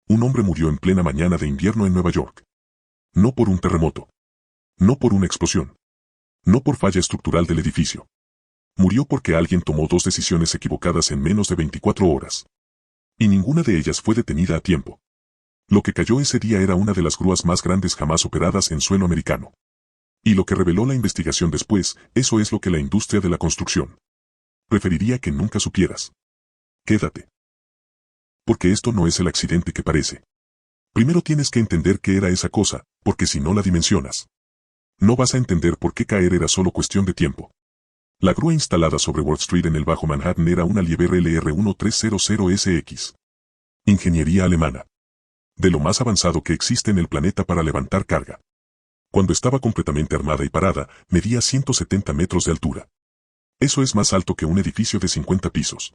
Un hombre murió en plena mañana de invierno en Nueva York. No por un terremoto. No por una explosión. No por falla estructural del edificio. Murió porque alguien tomó dos decisiones equivocadas en menos de 24 horas. Y ninguna de ellas fue detenida a tiempo. Lo que cayó ese día era una de las grúas más grandes jamás operadas en suelo americano. Y lo que reveló la investigación después, eso es lo que la industria de la construcción preferiría que nunca supieras. Quédate. Porque esto no es el accidente que parece. Primero tienes que entender qué era esa cosa, porque si no la dimensionas, no vas a entender por qué caer era solo cuestión de tiempo. La grúa instalada sobre Wall Street en el Bajo Manhattan era una Liebherr LR1300SX. Ingeniería alemana. De lo más avanzado que existe en el planeta para levantar carga. Cuando estaba completamente armada y parada, medía 170 metros de altura. Eso es más alto que un edificio de 50 pisos.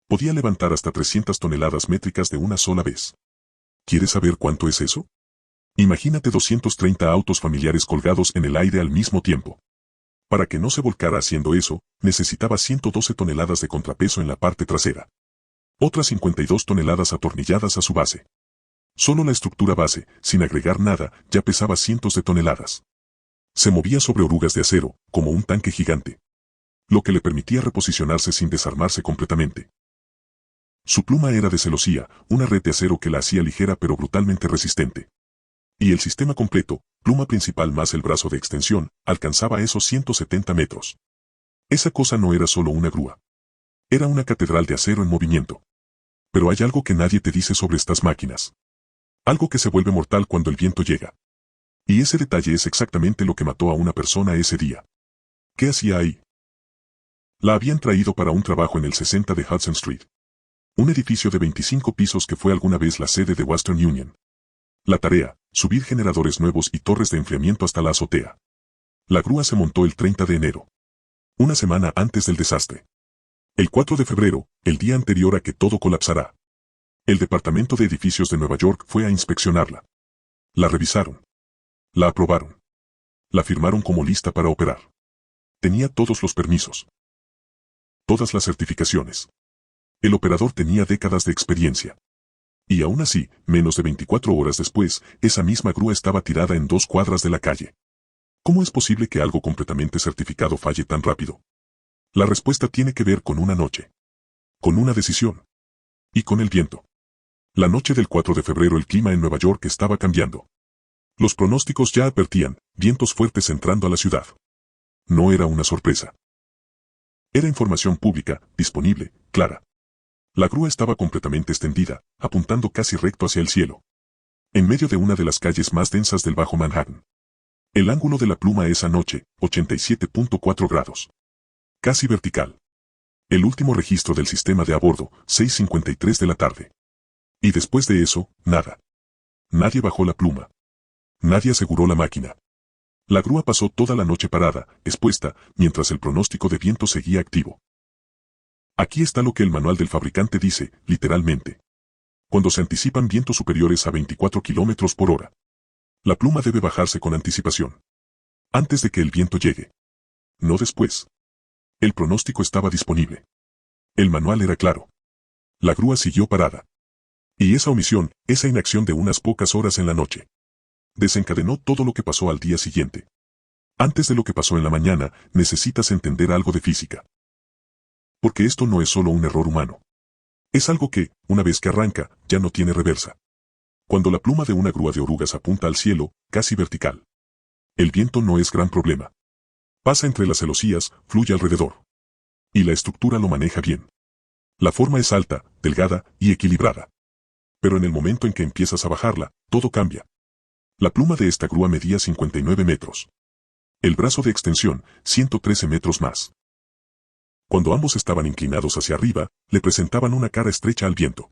Podía levantar hasta 300 toneladas métricas de una sola vez. ¿Quieres saber cuánto es eso? Imagínate 230 autos familiares colgados en el aire al mismo tiempo. Para que no se volcara haciendo eso, necesitaba 112 toneladas de contrapeso en la parte trasera. Otras 52 toneladas atornilladas a su base. Solo la estructura base, sin agregar nada, ya pesaba cientos de toneladas. Se movía sobre orugas de acero, como un tanque gigante. Lo que le permitía reposicionarse sin desarmarse completamente. Su pluma era de celosía, una red de acero que la hacía ligera pero brutalmente resistente. Y el sistema completo, pluma principal más el brazo de extensión, alcanzaba esos 170 metros. Esa cosa no era solo una grúa. Era una catedral de acero en movimiento. Pero hay algo que nadie te dice sobre estas máquinas. Algo que se vuelve mortal cuando el viento llega. Y ese detalle es exactamente lo que mató a una persona ese día. ¿Qué hacía ahí? La habían traído para un trabajo en el 60 de Hudson Street. Un edificio de 25 pisos que fue alguna vez la sede de Western Union. La tarea, subir generadores nuevos y torres de enfriamiento hasta la azotea. La grúa se montó el 30 de enero. Una semana antes del desastre. El 4 de febrero, el día anterior a que todo colapsará. El Departamento de Edificios de Nueva York fue a inspeccionarla. La revisaron. La aprobaron. La firmaron como lista para operar. Tenía todos los permisos. Todas las certificaciones. El operador tenía décadas de experiencia. Y aún así, menos de 24 horas después, esa misma grúa estaba tirada en 2 cuadras de la calle. ¿Cómo es posible que algo completamente certificado falle tan rápido? La respuesta tiene que ver con una noche. Con una decisión. Y con el viento. La noche del 4 de febrero el clima en Nueva York estaba cambiando. Los pronósticos ya advertían, vientos fuertes entrando a la ciudad. No era una sorpresa. Era información pública, disponible, clara. La grúa estaba completamente extendida, apuntando casi recto hacia el cielo. En medio de una de las calles más densas del Bajo Manhattan. El ángulo de la pluma esa noche, 87.4 grados. Casi vertical. El último registro del sistema de a bordo, 6:53 de la tarde. Y después de eso, nada. Nadie bajó la pluma. Nadie aseguró la máquina. La grúa pasó toda la noche parada, expuesta, mientras el pronóstico de viento seguía activo. Aquí está lo que el manual del fabricante dice, literalmente. Cuando se anticipan vientos superiores a 24 kilómetros por hora. La pluma debe bajarse con anticipación. Antes de que el viento llegue. No después. El pronóstico estaba disponible. El manual era claro. La grúa siguió parada. Y esa omisión, esa inacción de unas pocas horas en la noche, desencadenó todo lo que pasó al día siguiente. Antes de lo que pasó en la mañana, necesitas entender algo de física. Porque esto no es solo un error humano. Es algo que, una vez que arranca, ya no tiene reversa. Cuando la pluma de una grúa de orugas apunta al cielo, casi vertical. El viento no es gran problema. Pasa entre las celosías, fluye alrededor. Y la estructura lo maneja bien. La forma es alta, delgada y equilibrada. Pero en el momento en que empiezas a bajarla, todo cambia. La pluma de esta grúa medía 59 metros. El brazo de extensión, 113 metros más. Cuando ambos estaban inclinados hacia arriba, le presentaban una cara estrecha al viento.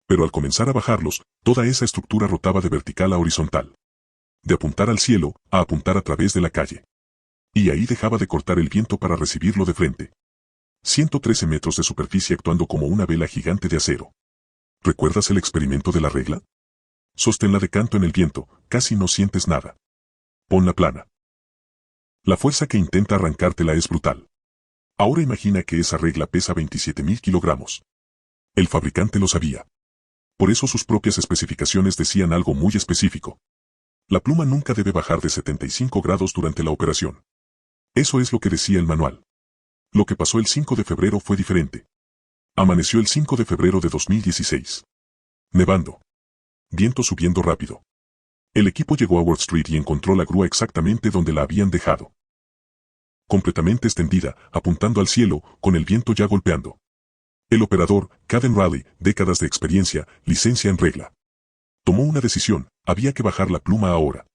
Pero al comenzar a bajarlos, toda esa estructura rotaba de vertical a horizontal. De apuntar al cielo, a apuntar a través de la calle. Y ahí dejaba de cortar el viento para recibirlo de frente. 113 metros de superficie actuando como una vela gigante de acero. ¿Recuerdas el experimento de la regla? Sosténla de canto en el viento, casi no sientes nada. Ponla plana. La fuerza que intenta arrancártela es brutal. Ahora imagina que esa regla pesa 27.000 kilogramos. El fabricante lo sabía. Por eso sus propias especificaciones decían algo muy específico. La pluma nunca debe bajar de 75 grados durante la operación. Eso es lo que decía el manual. Lo que pasó el 5 de febrero fue diferente. Amaneció el 5 de febrero de 2016. Nevando. Viento subiendo rápido. El equipo llegó a Wall Street y encontró la grúa exactamente donde la habían dejado. Completamente extendida, apuntando al cielo, con el viento ya golpeando. El operador, Caden Raleigh, décadas de experiencia, licencia en regla. Tomó una decisión, había que bajar la pluma ahora.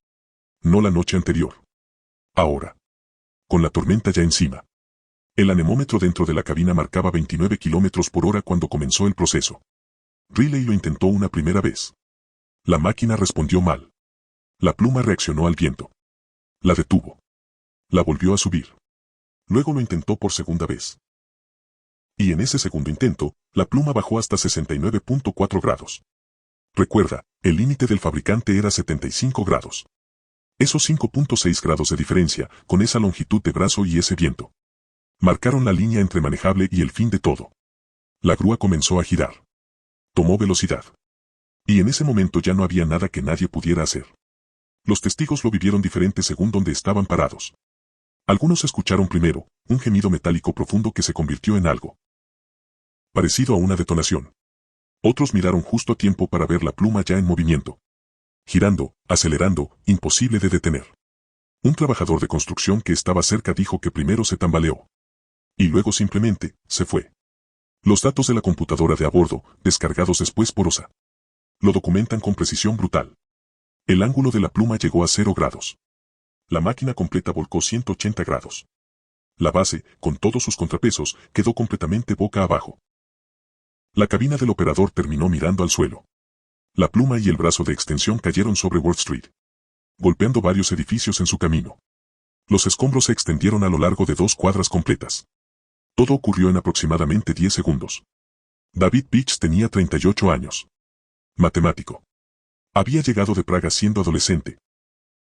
No la noche anterior. Ahora. Con la tormenta ya encima. El anemómetro dentro de la cabina marcaba 29 kilómetros por hora cuando comenzó el proceso. Riley lo intentó una primera vez. La máquina respondió mal. La pluma reaccionó al viento. La detuvo. La volvió a subir. Luego lo intentó por segunda vez. Y en ese segundo intento, la pluma bajó hasta 69.4 grados. Recuerda, el límite del fabricante era 75 grados. Esos 5.6 grados de diferencia, con esa longitud de brazo y ese viento, marcaron la línea entre manejable y el fin de todo. La grúa comenzó a girar. Tomó velocidad. Y en ese momento ya no había nada que nadie pudiera hacer. Los testigos lo vivieron diferente según donde estaban parados. Algunos escucharon primero un gemido metálico profundo que se convirtió en algo parecido a una detonación. Otros miraron justo a tiempo para ver la pluma ya en movimiento. Girando, acelerando, imposible de detener. Un trabajador de construcción que estaba cerca dijo que primero se tambaleó. Y luego simplemente, se fue. Los datos de la computadora de a bordo, descargados después por OSA, lo documentan con precisión brutal. El ángulo de la pluma llegó a 0 grados. La máquina completa volcó 180 grados. La base, con todos sus contrapesos, quedó completamente boca abajo. La cabina del operador terminó mirando al suelo. La pluma y el brazo de extensión cayeron sobre Wall Street, golpeando varios edificios en su camino. Los escombros se extendieron a lo largo de 2 cuadras completas. Todo ocurrió en aproximadamente 10 segundos. David Beach tenía 38 años. Matemático. Había llegado de Praga siendo adolescente,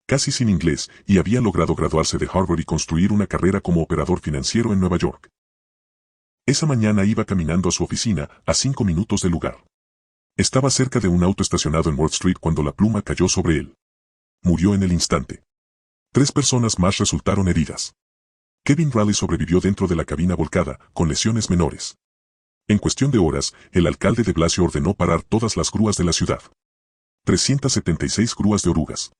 casi sin inglés, y había logrado graduarse de Harvard y construir una carrera como operador financiero en Nueva York. Esa mañana iba caminando a su oficina, a 5 minutos del lugar. Estaba cerca de un auto estacionado en Wall Street cuando la pluma cayó sobre él. Murió en el instante. 3 personas más resultaron heridas. Kevin Raleigh sobrevivió dentro de la cabina volcada, con lesiones menores. En cuestión de horas, el alcalde de Blasio ordenó parar todas las grúas de la ciudad. 376 grúas de orugas.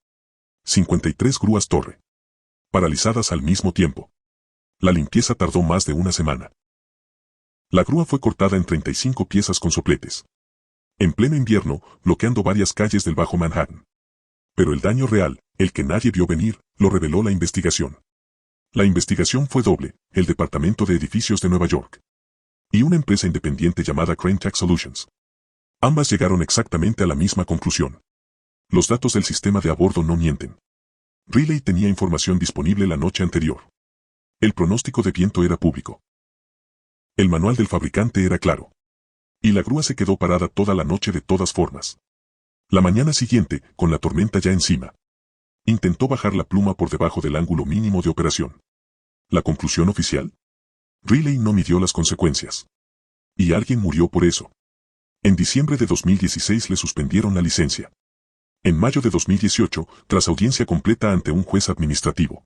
53 grúas torre. Paralizadas al mismo tiempo. La limpieza tardó más de una semana. La grúa fue cortada en 35 piezas con sopletes. En pleno invierno, bloqueando varias calles del Bajo Manhattan. Pero el daño real, el que nadie vio venir, lo reveló la investigación. La investigación fue doble, el Departamento de Edificios de Nueva York y una empresa independiente llamada Crane Tech Solutions. Ambas llegaron exactamente a la misma conclusión. Los datos del sistema de a bordo no mienten. Riley tenía información disponible la noche anterior. El pronóstico de viento era público. El manual del fabricante era claro. Y la grúa se quedó parada toda la noche de todas formas. La mañana siguiente, con la tormenta ya encima, intentó bajar la pluma por debajo del ángulo mínimo de operación. ¿La conclusión oficial? Riley no midió las consecuencias. Y alguien murió por eso. En diciembre de 2016 le suspendieron la licencia. En mayo de 2018, tras audiencia completa ante un juez administrativo,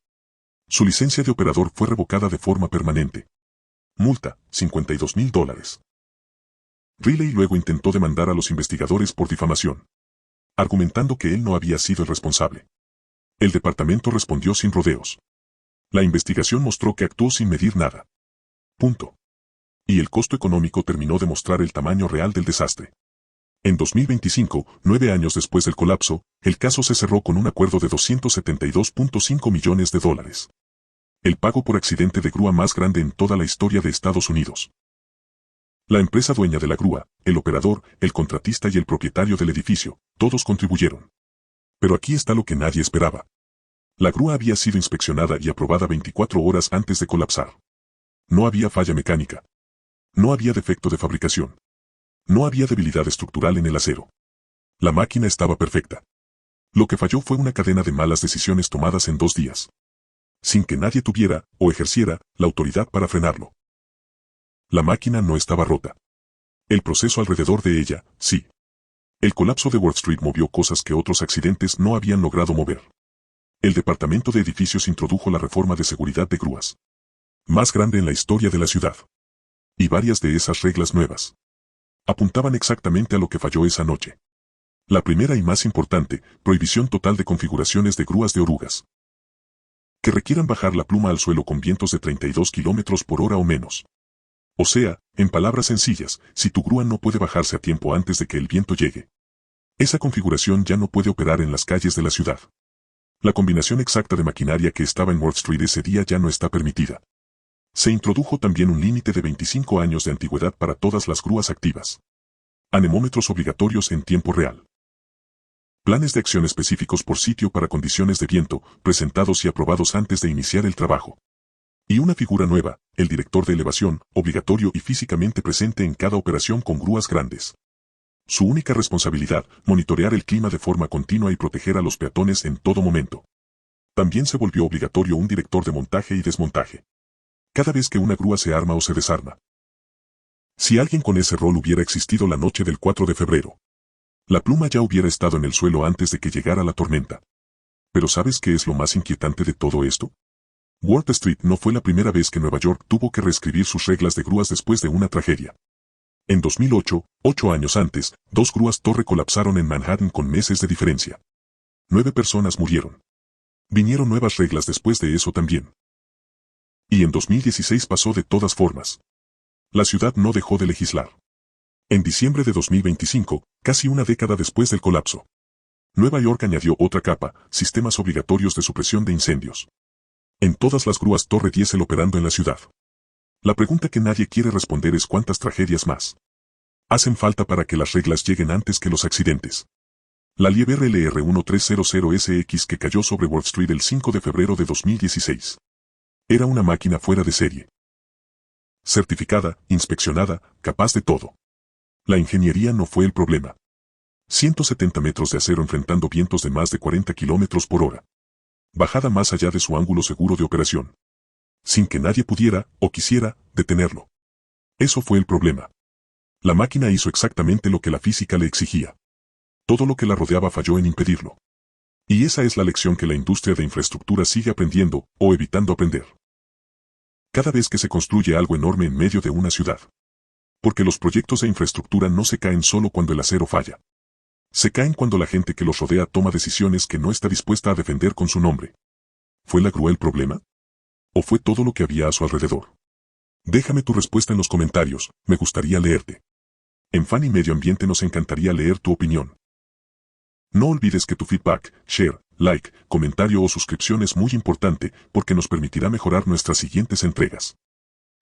su licencia de operador fue revocada de forma permanente. Multa, $52,000. Riley luego intentó demandar a los investigadores por difamación, argumentando que él no había sido el responsable. El departamento respondió sin rodeos. La investigación mostró que actuó sin medir nada. Punto. Y el costo económico terminó de mostrar el tamaño real del desastre. En 2025, 9 años después del colapso, el caso se cerró con un acuerdo de $272.5 millones. El pago por accidente de grúa más grande en toda la historia de Estados Unidos. La empresa dueña de la grúa, el operador, el contratista y el propietario del edificio, todos contribuyeron. Pero aquí está lo que nadie esperaba. La grúa había sido inspeccionada y aprobada 24 horas antes de colapsar. No había falla mecánica. No había defecto de fabricación. No había debilidad estructural en el acero. La máquina estaba perfecta. Lo que falló fue una cadena de malas decisiones tomadas en 2 días, sin que nadie tuviera, o ejerciera, la autoridad para frenarlo. La máquina no estaba rota. El proceso alrededor de ella, sí. El colapso de Wall Street movió cosas que otros accidentes no habían logrado mover. El Departamento de Edificios introdujo la reforma de seguridad de grúas, más grande en la historia de la ciudad. Y varias de esas reglas nuevas apuntaban exactamente a lo que falló esa noche. La primera y más importante, prohibición total de configuraciones de grúas de orugas que requieran bajar la pluma al suelo con vientos de 32 kilómetros por hora o menos. O sea, en palabras sencillas, si tu grúa no puede bajarse a tiempo antes de que el viento llegue, esa configuración ya no puede operar en las calles de la ciudad. La combinación exacta de maquinaria que estaba en Wall Street ese día ya no está permitida. Se introdujo también un límite de 25 años de antigüedad para todas las grúas activas. Anemómetros obligatorios en tiempo real. Planes de acción específicos por sitio para condiciones de viento, presentados y aprobados antes de iniciar el trabajo. Y una figura nueva, el director de elevación, obligatorio y físicamente presente en cada operación con grúas grandes. Su única responsabilidad, monitorear el clima de forma continua y proteger a los peatones en todo momento. También se volvió obligatorio un director de montaje y desmontaje. Cada vez que una grúa se arma o se desarma. Si alguien con ese rol hubiera existido la noche del 4 de febrero, la pluma ya hubiera estado en el suelo antes de que llegara la tormenta. Pero ¿sabes qué es lo más inquietante de todo esto? Wall Street no fue la primera vez que Nueva York tuvo que reescribir sus reglas de grúas después de una tragedia. En 2008, 8 años antes, 2 grúas torre colapsaron en Manhattan con meses de diferencia. 9 personas murieron. Vinieron nuevas reglas después de eso también. Y en 2016 pasó de todas formas. La ciudad no dejó de legislar. En diciembre de 2025, casi una década después del colapso, Nueva York añadió otra capa, sistemas obligatorios de supresión de incendios. En todas las grúas torre diésel operando en la ciudad. La pregunta que nadie quiere responder es cuántas tragedias más hacen falta para que las reglas lleguen antes que los accidentes. La Lieber LR1300SX que cayó sobre Wall Street el 5 de febrero de 2016. Era una máquina fuera de serie. Certificada, inspeccionada, capaz de todo. La ingeniería no fue el problema. 170 metros de acero enfrentando vientos de más de 40 kilómetros por hora. Bajada más allá de su ángulo seguro de operación. Sin que nadie pudiera, o quisiera, detenerlo. Eso fue el problema. La máquina hizo exactamente lo que la física le exigía. Todo lo que la rodeaba falló en impedirlo. Y esa es la lección que la industria de infraestructura sigue aprendiendo, o evitando aprender. Cada vez que se construye algo enorme en medio de una ciudad. Porque los proyectos de infraestructura no se caen solo cuando el acero falla. Se caen cuando la gente que los rodea toma decisiones que no está dispuesta a defender con su nombre. ¿Fue la grúa el problema? ¿O fue todo lo que había a su alrededor? Déjame tu respuesta en los comentarios, me gustaría leerte. En Fan y Medio Ambiente nos encantaría leer tu opinión. No olvides que tu feedback, share, like, comentario o suscripción es muy importante porque nos permitirá mejorar nuestras siguientes entregas.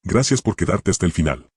Gracias por quedarte hasta el final.